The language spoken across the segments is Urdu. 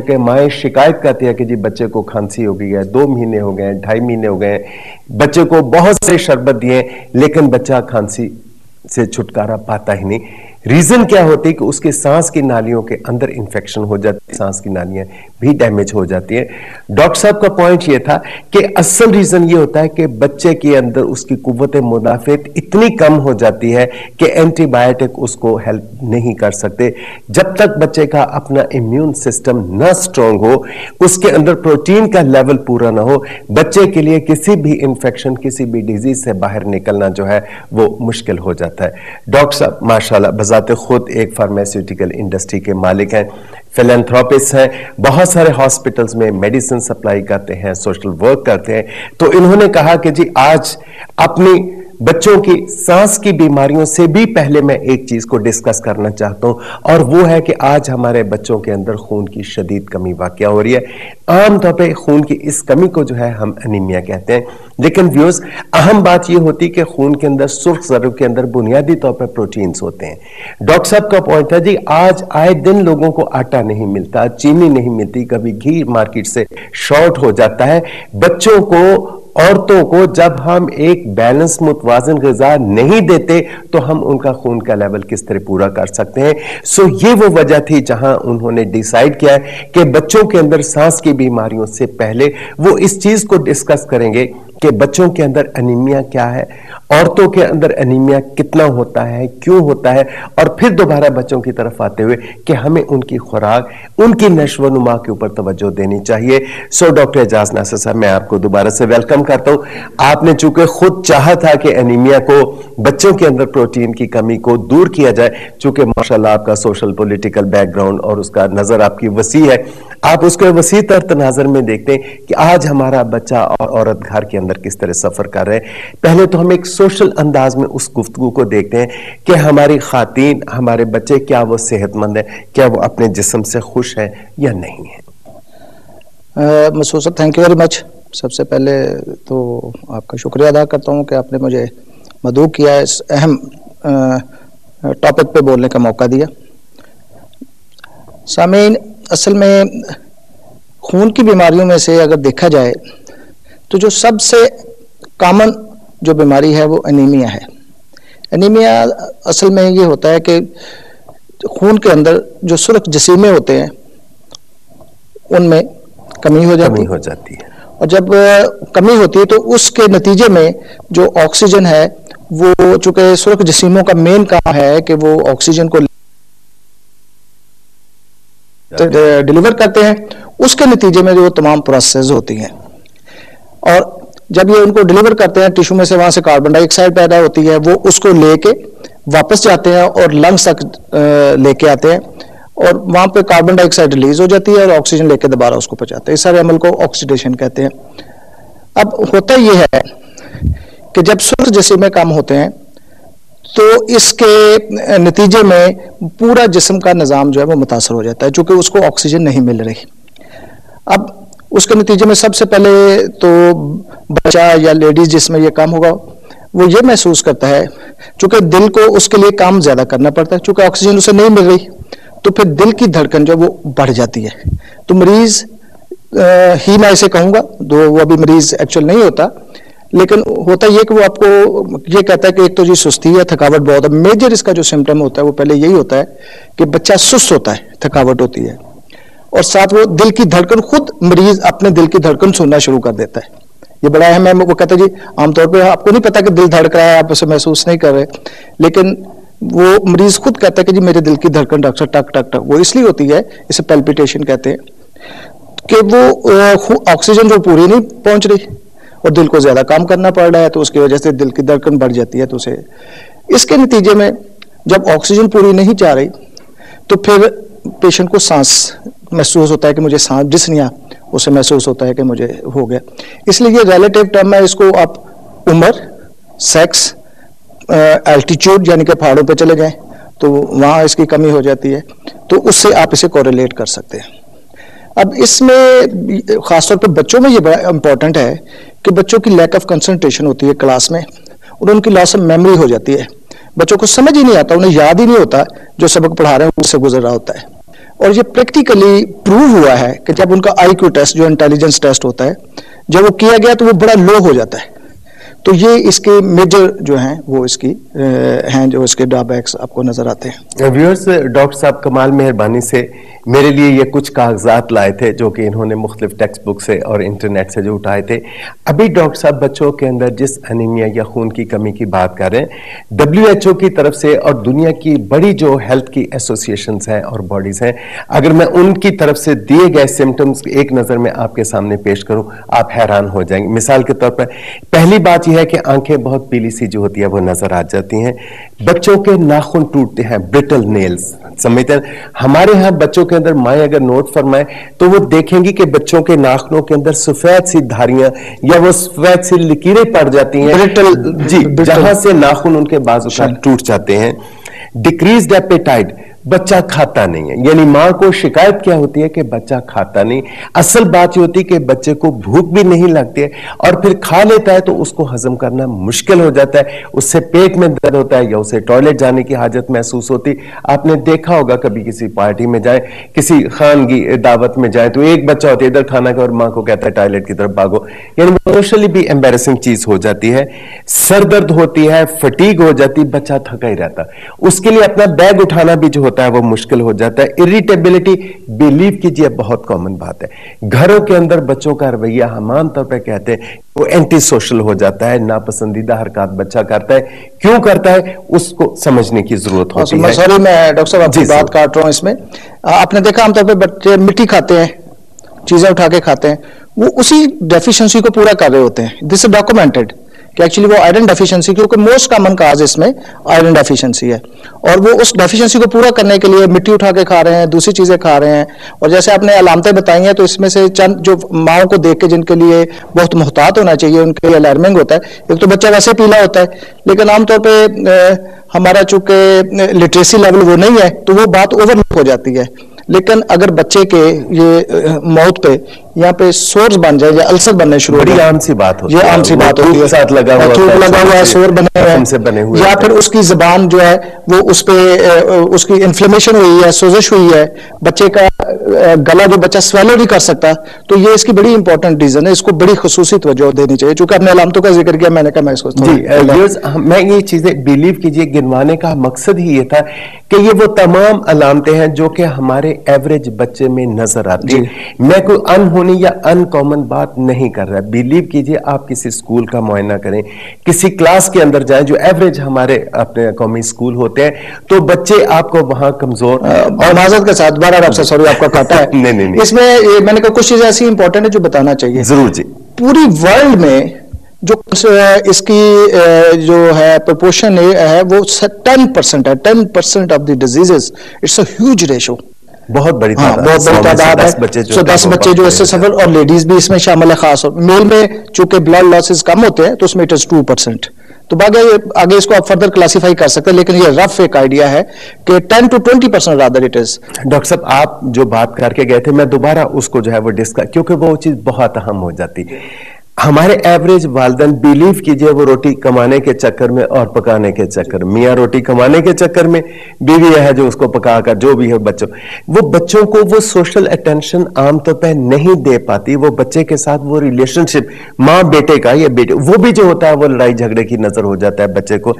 کہ مائیں شکایت کرتی ہے کہ جی بچے کو کھانسی ہو گئی ہے، 2 مہینے ہو گئے ہیں، 2.5 مہینے ہو گئے ہیں، بچے کو بہت سے شربت دیے لیکن بچہ کھانسی سے چھٹکارا پاتا ہی نہیں. ریزن کیا ہوتی کہ اس کے سانس کی نالیوں کے اندر انفیکشن ہو جاتی، سانس کی نالیاں بھی ڈیمیج ہو جاتی ہیں. ڈاکٹر صاحب کا پوائنٹ یہ تھا کہ اصل ریزن یہ ہوتا ہے کہ بچے کے اندر اس کی قوت مدافعت اتنی کم ہو جاتی ہے کہ اینٹی بائیوٹک اس کو ہیلپ نہیں کر سکتے. جب تک بچے کا اپنا امیون سسٹم نہ سٹرونگ ہو، اس کے اندر پروٹین کا لیول پورا نہ ہو، بچے کے لیے کسی بھی انفیکشن، کسی بھی ڈیزیز سے باہر نکلنا جو ہے وہ مشکل ہو جاتا ہے. ڈاکٹر صاحب ماشاءاللہ بذات خود ایک فارمیسیوٹیکل انڈسٹری کے مالک ہیں، فیلنتھروپسٹ ہیں، بہت سارے ہاسپٹلز میں میڈیسن سپلائی کرتے ہیں، سوشل ورک کرتے ہیں. تو انہوں نے کہا کہ جی آج اپنی بچوں کی سانس کی بیماریوں سے بھی پہلے میں ایک چیز کو ڈسکس کرنا چاہتا ہوں، اور وہ ہے کہ آج ہمارے بچوں کے اندر خون کی شدید کمی واقع ہو رہی ہے. عام طور پہ خون کی اس کمی کو جو ہے ہم انیمیا کہتے ہیں، لیکن ویوز اہم بات یہ ہوتی کہ خون کے اندر سرخ ذروں کے اندر بنیادی طور پر پروٹینز ہوتے ہیں. ڈاکٹر صاحب کا پوائنٹ ہے جی آج آئے دن لوگوں کو آٹا نہیں ملتا، چینی نہیں ملتی، کبھی گھی مارکیٹ سے شارٹ ہو جاتا ہے. بچوں کو، عورتوں کو جب ہم ایک بیلنس متوازن غذا نہیں دیتے تو ہم ان کا خون کا لیول کس طرح پورا کر سکتے ہیں. سو یہ وہ وجہ تھی جہاں انہوں نے ڈیسائیڈ کیا ہے کہ بچوں کے اندر سانس کی بیماریوں سے پہلے وہ اس چیز کو ڈسکس کریں گے کہ بچوں کے اندر انیمیا کیا ہے، عورتوں کے اندر انیمیا کتنا ہوتا ہے، کیوں ہوتا ہے، اور پھر دوبارہ بچوں کی طرف آتے ہوئے کہ ہمیں ان کی خوراک، ان کی نشو و نما کے اوپر توجہ دینی چاہیے. سو ڈاکٹر اعجاز ناصر صاحب میں آپ کو دوبارہ سے ویلکم کرتا ہوں. آپ نے چونکہ خود چاہا تھا کہ انیمیا کو، بچوں کے اندر پروٹین کی کمی کو دور کیا جائے، چونکہ ماشاءاللہ آپ کا سوشل پولیٹیکل بیک گراؤنڈ اور اس کا نظر آپ کی وسیع ہے، آپ اس کو وسیع تر تناظر میں دیکھتے ہیں کہ آج ہمارا بچہ اور عورت گھر کے اندر کس طرح سفر کر رہے ہیں. پہلے تو ہم ایک سوشل انداز میں اس گفتگو کو دیکھتے ہیں کہ ہماری خواتین، ہمارے بچے، کیا وہ صحت مند ہیں، کیا وہ اپنے جسم سے خوش ہیں یا نہیں ہیں. مسعود صاحب تھینک یو ویری مچ. سب سے پہلے تو آپ کا شکریہ ادا کرتا ہوں کہ آپ نے مجھے مدعو کیا، اس اہم ٹاپک پہ بولنے کا موقع دیا. سامعین، اصل میں خون کی بیماریوں میں سے اگر دیکھا جائے تو جو سب سے کامن جو بیماری ہے وہ انیمیا ہے. انیمیا اصل میں یہ ہوتا ہے کہ خون کے اندر جو سرخ جسیمے ہوتے ہیں ان میں کمی ہو جاتی ہے، اور جب کمی ہوتی ہے تو اس کے نتیجے میں جو آکسیجن ہے وہ، چونکہ سرخ جسیموں کا مین کام ہے کہ وہ آکسیجن کو ڈیلیور کرتے ہیں، اس کے نتیجے میں جو تمام پروسیس ہوتی ہیں، اور جب یہ ان کو ڈیلیور کرتے ہیں ٹیشو میں سے، وہاں سے کاربن ڈائی آکسائڈ پیدا ہوتی ہے، وہ اس کو لے کے واپس جاتے ہیں اور لنگس تک لے کے آتے ہیں، اور وہاں پہ کاربن ڈائی آکسائڈ ریلیز ہو جاتی ہے اور آکسیجن لے کے دوبارہ اس کو پہنچاتے ہیں. اس سارے عمل کو آکسیڈیشن کہتے ہیں. اب ہوتا یہ ہے کہ جب سرخ جسیمے کم ہوتے ہیں تو اس کے نتیجے میں پورا جسم کا نظام جو ہے وہ متاثر ہو جاتا ہے، چونکہ اس کو آکسیجن نہیں مل رہی. اب اس کے نتیجے میں سب سے پہلے تو بچہ یا لیڈیز جس میں یہ کام ہوگا وہ یہ محسوس کرتا ہے، چونکہ دل کو اس کے لیے کام زیادہ کرنا پڑتا ہے، چونکہ آکسیجن اسے نہیں مل رہی تو پھر دل کی دھڑکن جو وہ بڑھ جاتی ہے. تو مریض ہی میں اسے کہوں گا، وہ ابھی مریض ایکچوئل نہیں ہوتا، لیکن ہوتا یہ کہ وہ آپ کو یہ کہتا ہے کہ ایک تو جی سستی ہے، تھکاوٹ بہت ہے. میجر اس کا جو سمپٹم ہوتا ہے وہ پہلے یہی ہوتا ہے کہ بچہ سست ہوتا ہے، تھکاوٹ ہوتی ہے، اور ساتھ وہ دل کی دھڑکن، خود مریض اپنے دل کی دھڑکن سننا شروع کر دیتا ہے. یہ بڑا اہم ہے. وہ کہتا ہے جی عام طور پہ آپ کو نہیں پتا کہ دل دھڑک رہا ہے، آپ اسے محسوس نہیں کر رہے، لیکن وہ مریض خود کہتا ہے کہ جی میرے دل کی دھڑکن ڈاکٹر ٹک ٹک ٹک. وہ اس لیے ہوتی ہے، اسے پیلپیٹیشن کہتے ہیں، کہ وہ آکسیجن جو پوری نہیں پہنچ رہی اور دل کو زیادہ کام کرنا پڑ رہا ہے، تو اس کی وجہ سے دل کی دھڑکن بڑھ جاتی ہے. تو اسے اس کے نتیجے میں جب آکسیجن پوری نہیں جا رہی تو پھر پیشنٹ کو سانس محسوس ہوتا ہے کہ مجھے سانس ڈسنیا، اسے محسوس ہوتا ہے کہ مجھے ہو گیا. اس لیے یہ ریلیٹیو ٹرم ہے، اس کو آپ عمر، سیکس، الٹیچیوڈ یعنی کہ پہاڑوں پہ چلے جائیں تو وہاں اس کی کمی ہو جاتی ہے، تو اس سے آپ اسے کوریلیٹ کر سکتے ہیں. اب اس میں خاص طور پہ بچوں میں یہ بڑا امپورٹنٹ ہے کہ بچوں کی لیک آف کنسنٹریشن ہوتی ہے کلاس میں، اور ان کی لاس آف میموری ہو جاتی ہے. بچوں کو سمجھ ہی نہیں آتا، انہیں یاد ہی نہیں ہوتا جو سبق پڑھا رہے ہیں اس سے گزر رہا ہوتا ہے. اور یہ پریکٹیکلی پروو ہوا ہے کہ جب ان کا آئی کیو ٹیسٹ جو انٹیلیجنس ٹیسٹ ہوتا ہے جب وہ کیا گیا تو وہ بڑا لو ہو جاتا ہے. تو یہ اس کے میجر جو ہیں وہ اس کی ہیں جو اس کے ڈرا بیکس آپ کو نظر آتے ہیں. ویورز، ڈاکٹر صاحب کمال مہربانی سے میرے لیے یہ کچھ کاغذات لائے تھے جو کہ انہوں نے مختلف ٹیکسٹ بک سے اور انٹرنیٹ سے جو اٹھائے تھے. ابھی ڈاکٹر صاحب بچوں کے اندر جس انیمیا یا خون کی کمی کی بات کر رہے ہیں، WHO کی طرف سے اور دنیا کی بڑی جو ہیلتھ کی ایسوسیشنز ہیں اور باڈیز ہیں، اگر میں ان کی طرف سے دیے گئے سمٹمز ایک نظر میں آپ کے سامنے پیش کروں آپ حیران ہو جائیں گے. مثال کے طور پر پہلی بات یہ ہے کہ آنکھیں بہت پیلی سی جو ہوتی ہے وہ نظر آ جاتی ہیں. بچوں کے ناخن ٹوٹتے ہیں، برٹل نیلز، سمجھتے ہیں. ہمارے ہاں بچوں کے اندر مائیں اگر نوٹ فرمائیں تو وہ دیکھیں گی کہ بچوں کے ناخنوں کے اندر سفید سی دھاریاں یا وہ سفید سی لکیریں پڑ جاتی ہیں جی، جہاں سے ناخن ان کے بعض اوقات ٹوٹ جاتے ہیں. ڈیکریزڈ ایپیٹائٹ، بچہ کھاتا نہیں ہے، یعنی ماں کو شکایت کیا ہوتی ہے کہ بچہ کھاتا نہیں. اصل بات یہ ہوتی ہے کہ بچے کو بھوک بھی نہیں لگتی ہے اور پھر کھا لیتا ہے تو اس کو ہضم کرنا مشکل ہو جاتا ہے، اس سے پیٹ میں درد ہوتا ہے یا اسے ٹوائلٹ جانے کی حاجت محسوس ہوتی. آپ نے دیکھا ہوگا کبھی کسی پارٹی میں جائیں، کسی خانگی دعوت میں جائیں تو ایک بچہ ہوتا ہے ادھر کھانا کھا اور ماں کو کہتا ہے ٹوائلٹ کی طرف بھاگو، یعنی سوشلی بھی ایمبیرسنگ چیز ہو جاتی ہے. سر درد ہوتی ہے، فٹیگ ہو جاتی، بچہ تھکا ہی رہتا، اس کے لیے اپنا بیگ اٹھانا بھی جو ہوتا ہے وہ مشکل ہو جاتا ہے. اریٹیبلٹی، بلیو کیجئے بہت کامن بات ہے. گھروں کے اندر بچوں کا رویہ ہم عام طور پہ کہتے ہیں وہ اینٹی سوشل ہو جاتا ہے، ناپسندیدہ حرکات بچہ کرتا ہے. کیوں کرتا ہے اس کو سمجھنے کی ضرورت ہوتی ہے. سوری میں ڈاکٹر صاحب آپ کی بات کاٹ رہا ہوں. اس میں آپ نے دیکھا عام طور پہ بچے مٹی کھاتے ہیں، چیزیں اٹھا کے کھاتے ہیں، وہ اسی ڈیفیشنسی کو پورا کر رہے ہوتے ہیں. دس از ڈاکومنٹڈ کہ ایکچولی وہ آئرن ڈیفیشنسی، کیونکہ موسٹ کامن کاز اس میں آئرن ڈیفیشنسی ہے، اور وہ اس ڈیفیشنسی کو پورا کرنے کے لیے مٹی اٹھا کے کھا رہے ہیں، دوسری چیزیں کھا رہے ہیں. اور جیسے آپ نے علامتیں بتائی ہیں تو اس میں سے چند جو ماؤں کو دیکھ کے جن کے لیے بہت محتاط ہونا چاہیے، ان کے لیے الارمنگ ہوتا ہے. ایک تو بچہ ویسے پیلا ہوتا ہے، لیکن عام طور پہ ہمارا چونکہ لٹریسی لیول وہ نہیں ہے تو وہ بات اوور لک ہو جاتی ہے. لیکن اگر بچے کے یہ موت پہ یہاں پہ سورز بن جائے یا السر بننے شروع ہو جائے، بڑی عام سی بات ہوتی ہے، یہ عام سی بات ہوتی ہے، ساتھ لگا ہوا ہے، سور بنے ہوئے، یا پھر اس کی زبان جو ہے وہ اس پہ اس کی انفلیمیشن ہوئی ہے، سوزش ہوئی ہے، بچے کا گلا جو بچہ سویلو نہیں کر سکتا. تو یہ اس کی بڑی امپورٹنٹ ریزن ہے، اس کو بڑی خصوصی توجہ دینی چاہیے. چونکہ آپ نے علامتوں کا ذکر کیا، میں نے کہا میں اس کو میں یہ چیزیں بلیو کیجئے گنوانے کا مقصد ہی یہ تھا کہ یہ وہ تمام علامتیں ہیں جو کہ ہمارے ایوریج بچے میں نظر آتی ہیں. میں کوئی انہونی یا ان کامن بات نہیں کر رہا. بلیو کیجئے آپ کسی سکول کا معائنہ کریں، کسی کلاس کے اندر جائیں جو ایوریج ہمارے اپنے قومی سکول ہوتے ہیں، تو بچے آپ کو وہاں کمزور اور معذرت کے ساتھ بارہ آپ سے سوری آپ کا کاٹا ہے. نہیں اس میں میں نے کہا کچھ چیزیں ایسی امپورٹنٹ ہے جو بتانا چاہیے. ضرور جی. پوری ورلڈ میں جو اس کی جو ہے پروپورشن ہے وہ 10% ہے. 10% of the diseases, it's a huge ratio, بہت بڑی تعداد ہے. 10 بچے جو اس سے سفر، اور لیڈیز بھی اس میں شامل ہے. خاص اور میل میں چونکہ بلڈ لاسز کم ہوتے ہیں تو اس میں اٹ از 2%. تو آگے اس کو آپ فردر کلاسیفائی کر سکتے ہیں، لیکن یہ رف ایک آئیڈیا ہے کہ 10 to 20% rather it is. Doctor صاحب آپ جو بات کر کے گئے تھے میں دوبارہ اس کو جو ہے وہ ڈسکس، کیونکہ وہ چیز بہت اہم ہو جاتی. ہمارے ایوریج والدین بلیو کیجئے وہ روٹی کمانے کے چکر میں اور پکانے کے چکر میں، میاں روٹی کمانے کے چکر میں، بیوی ہے جو اس کو پکا کر جو بھی ہے بچوں کو وہ سوشل اٹینشن عام طور پہ نہیں دے پاتی. وہ بچے کے ساتھ وہ ریلیشن شپ ماں بیٹے کا یا بیٹے وہ بھی جو ہوتا ہے وہ لڑائی جھگڑے کی نظر ہو جاتا ہے بچے کو.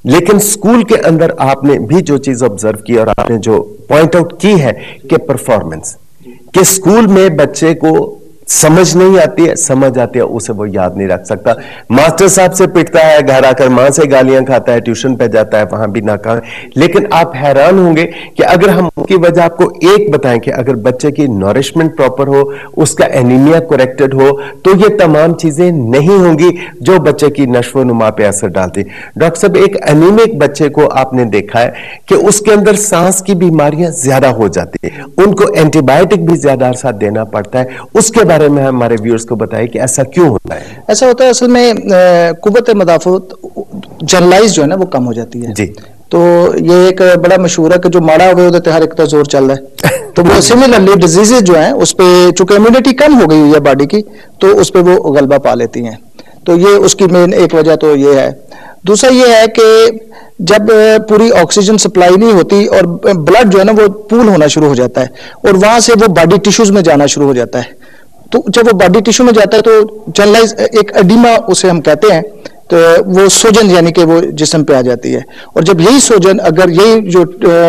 لیکن سکول کے اندر آپ نے بھی جو چیز آبزرو کی اور آپ نے جو پوائنٹ آؤٹ کی ہے کہ پرفارمنس، کہ سکول میں بچے کو سمجھ نہیں آتی ہے، سمجھ آتی ہے اسے وہ یاد نہیں رکھ سکتا. ماسٹر صاحب سے پٹتا ہے، گھر آ کر ماں سے گالیاں کھاتا ہے، ٹیوشن پہ جاتا ہے وہاں بھی ناکام. لیکن آپ حیران ہوں گے کہ اگر ہم اس کی وجہ آپ کو ایک بتائیں کہ اگر بچے کی نورشمنٹ پراپر ہو، اس کا اینیمیا کریکٹڈ ہو، تو یہ تمام چیزیں نہیں ہوں گی جو بچے کی نشو و نما پہ اثر ڈالتی. ڈاکٹر صاحب ایک انیمک بچے کو آپ نے دیکھا ہے کہ اس کے اندر سانس کی بیماریاں زیادہ ہو جاتی ہیں، ان کو اینٹی بائیوٹک بھی زیادہ عرصہ دینا پڑتا ہے. اس کے بارے میں ہمارے ویورز کو بتائیں کہ ایسا کیوں ہوتا ہے؟ ایسا ہوتا ہے اصل میں قوت مدافعت جنرلائز جو ہے نا وہ کم ہو جاتی ہے جی. تو یہ ایک بڑا مشہور ہے کہ جو ماڑا ہوئے ہوتے ہر ایک تو زور چل رہا ہے. تو وہ سملرلی ڈیزیزز جو ہیں اس پہ چونکہ امیونٹی کم ہو گئی ہوئی ہے باڈی کی، تو اس پہ وہ غلبہ پا لیتی ہیں. تو یہ اس کی مین ایک وجہ تو یہ ہے. دوسرا یہ ہے کہ جب پوری آکسیجن سپلائی نہیں ہوتی اور بلڈ جو ہے نا وہ پول ہونا شروع ہو جاتا ہے اور وہاں سے وہ باڈی ٹیشوز میں جانا شروع ہو جاتا ہے. تو جب وہ باڈی ٹیشو میں جاتا ہے تو جنرلائز ایک ایڈیما اسے ہم کہتے ہیں, تو وہ سوجن یعنی کہ وہ جسم پہ آ جاتی ہے. اور جب یہی سوجن اگر یہی جو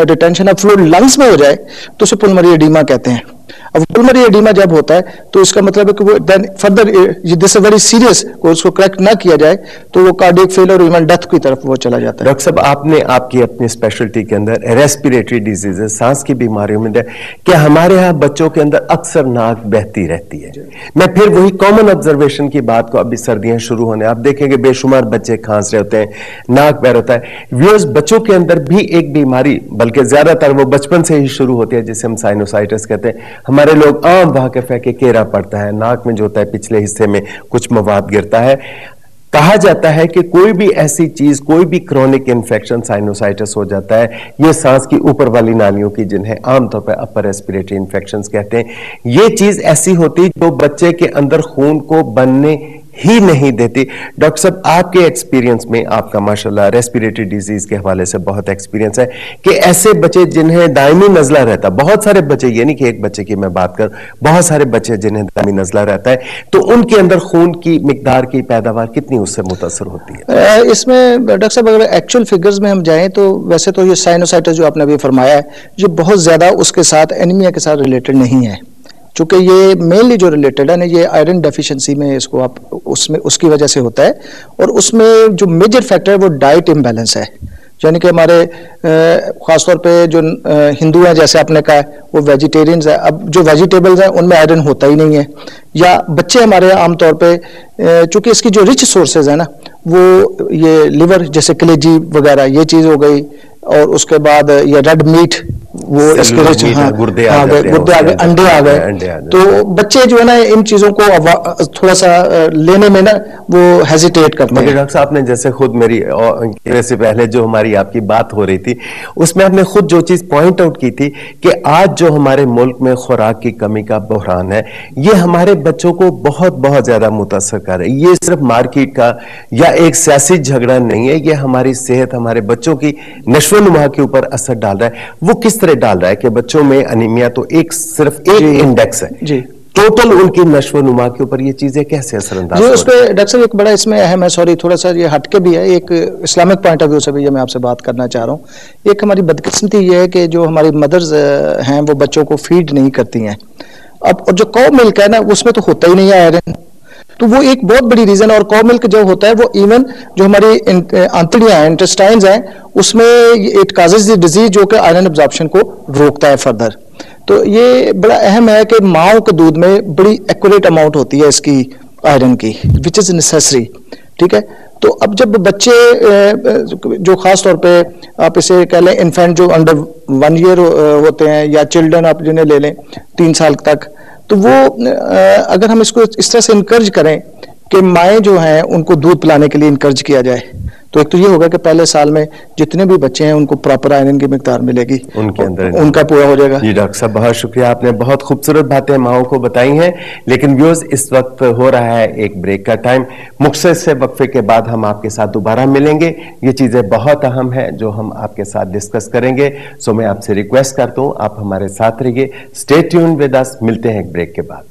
ریٹینشن آف فلوئڈ لنگس میں ہو جائے تو اسے پلمری ایڈیما کہتے ہیں. اب پلمری ایڈیما جب ہوتا ہے تو اس کا مطلب ہے کہ وہ then further this is very serious, اس کو کریکٹ نہ کیا جائے تو وہ کارڈیک فیلر اور ایون ڈیتھ کی طرف وہ چلا جاتا ہے. ڈاکٹر صاحب, آپ نے آپ کی اپنی اسپیشلٹی کے اندر ریسپیریٹری ڈیزیز, سانس کی بیماریوں میں کہ ہمارے ہاں بچوں کے اندر اکثر ناک بہتی رہتی ہے. میں پھر وہی کامن آبزرویشن کی بات کو, ابھی سردیاں شروع ہونے, آپ دیکھیں کہ بے شمار بچے کھانس رہے ہوتے ہیں, ناک بہ ہوتا ہے. ویوز بچوں کے اندر بھی ایک بیماری, بلکہ زیادہ تر وہ بچپن سے ہی شروع ہوتی ہے, جسے ہم سائنوسائٹس کہتے ہیں. ہمارے لوگ عام واقف ہے کہ کیرا پڑتا ہے, ناک میں جو ہوتا ہے پچھلے حصے میں کچھ مواد گرتا ہے. کہا جاتا ہے کہ کوئی بھی ایسی چیز, کوئی بھی کرونک انفیکشن سائنوسائٹس ہو جاتا ہے, یہ سانس کی اوپر والی نالیوں کی, جنہیں عام طور پر اپر ریسپیریٹری انفیکشنز کہتے ہیں, یہ چیز ایسی ہوتی جو بچے کے اندر خون کو بننے ہی نہیں دیتی. ڈاکٹر صاحب, آپ کے ایکسپیرینس میں, آپ کا ماشاءاللہ ریسپیریٹری ڈیزیز کے حوالے سے بہت ایکسپیرینس ہے, کہ ایسے بچے جنہیں دائمی نزلہ رہتا, بہت سارے بچے, یہ نہیں کہ ایک بچے کی میں بات کر, بہت سارے بچے جنہیں دائمی نزلہ رہتا ہے, تو ان کے اندر خون کی مقدار کی پیداوار کتنی اس سے متاثر ہوتی ہے؟ اس میں ڈاکٹر صاحب اگر ایکچوئل فگرز میں ہم جائیں تو ویسے تو یہ سائنوسائٹس جو آپ نے ابھی فرمایا ہے, یہ بہت زیادہ اس کے ساتھ اینیمیا کے ساتھ ریلیٹڈ نہیں ہے, چونکہ یہ مینلی جو ریلیٹڈ ہے نا, یہ آئرن ڈیفیشنسی میں اس کو آپ اس کی وجہ سے ہوتا ہے. اور اس میں جو میجر فیکٹر ہے وہ ڈائٹ امبیلنس ہے, یعنی کہ ہمارے خاص طور پہ جو ہندو ہیں, جیسے آپ نے کہا, وہ ویجیٹیرینز ہیں. اب جو ویجیٹیبلز ہیں ان میں آئرن ہوتا ہی نہیں ہے, یا بچے ہمارے عام طور پہ چونکہ اس کی جو رچ سورسز ہیں نا, وہ یہ لیور جیسے کلیجی وغیرہ یہ چیز ہو گئی, اور اس کے بعد یہ ریڈ میٹ, وہ اس کے رچ, گردے آ گئے, انڈے آ گئے, تو بچے جو ہے نا ان چیزوں کو تھوڑا سا لینے میں نا وہ ہیزیٹیٹ کرتے ہیں. ڈاکٹر صاحب نے جیسے خود میری سے پہلے جو ہماری آپ کی بات ہو رہی تھی, اس میں آپ نے خود جو چیز پوائنٹ آؤٹ کی تھی کہ آج جو ہمارے ملک میں خوراک کی کمی کا بحران ہے, یہ ہمارے بچوں کو بہت بہت زیادہ متاثر کر رہا ہے. یہ صرف مارکیٹ کا یا ایک سیاسی جھگڑا نہیں ہے, یہ ہماری صحت, ہمارے بچوں کی نشو و نما کے اوپر اثر ڈال رہا ہے. وہ کس طرح ڈال رہا ہے کہ بچوں میں انیمیا تو صرف ایک انڈیکس ہے, جی, ٹوٹل ان کی نشو و نما کے اوپر یہ چیزیں کیسے اثر انداز اس پہ ڈاکٹر صاحب ایک بڑا اس میں اہم ہے, سوری تھوڑا سا یہ ہٹ کے بھی ہے, ایک اسلامک پوائنٹ آف ویو سے بھی یہ میں آپ سے بات کرنا چاہ رہا ہوں. ایک ہماری بدقسمتی یہ ہے کہ جو ہماری مدرز ہیں وہ بچوں کو فیڈ نہیں کرتی ہیں. اب جو کو ملک ہے نا, اس میں تو ہوتا ہی نہیں ہے آئرن, تو وہ ایک بہت بڑی ریزن ہے. اور کو ملک جو ہوتا ہے وہ ایون جو ہماری آنتڑیاں ہیں, انٹسٹائنز ہیں, اس میں اٹ کازز دی ڈیزیز جو کہ آئرن ابزارپشن کو روکتا ہے فردر. تو یہ بڑا اہم ہے کہ ماؤں کے دودھ میں بڑی ایکوریٹ اماؤنٹ ہوتی ہے اس کی آئرن کی, وچ از نیسیسری, ٹھیک ہے. تو اب جب بچے جو خاص طور پہ آپ اسے کہہ لیں انفینٹ جو انڈر 1 ایئر ہوتے ہیں, یا چلڈرن آپ جنہیں لے لیں 3 سال تک, تو وہ اگر ہم اس کو اس طرح سے انکرج کریں کہ مائیں جو ہیں ان کو دودھ پلانے کے لیے انکرج کیا جائے, تو ایک تو یہ ہوگا کہ پہلے سال میں جتنے بھی بچے ہیں ان کو پراپر آئرن کی مقدار ملے گی, ان کے اندر ان کا پورا ہو جائے گا. جی ڈاکٹر صاحب بہت شکریہ, آپ نے بہت خوبصورت باتیں ماؤں کو بتائی ہیں. لیکن ویوز, اس وقت ہو رہا ہے ایک بریک کا ٹائم. مختصر سے وقفے کے بعد ہم آپ کے ساتھ دوبارہ ملیں گے. یہ چیزیں بہت اہم ہیں جو ہم آپ کے ساتھ ڈسکس کریں گے. سو میں آپ سے ریکویسٹ کرتا ہوں آپ ہمارے ساتھ رہیے. Stay tune with us. ملتے ہیں ایک بریک کے بعد.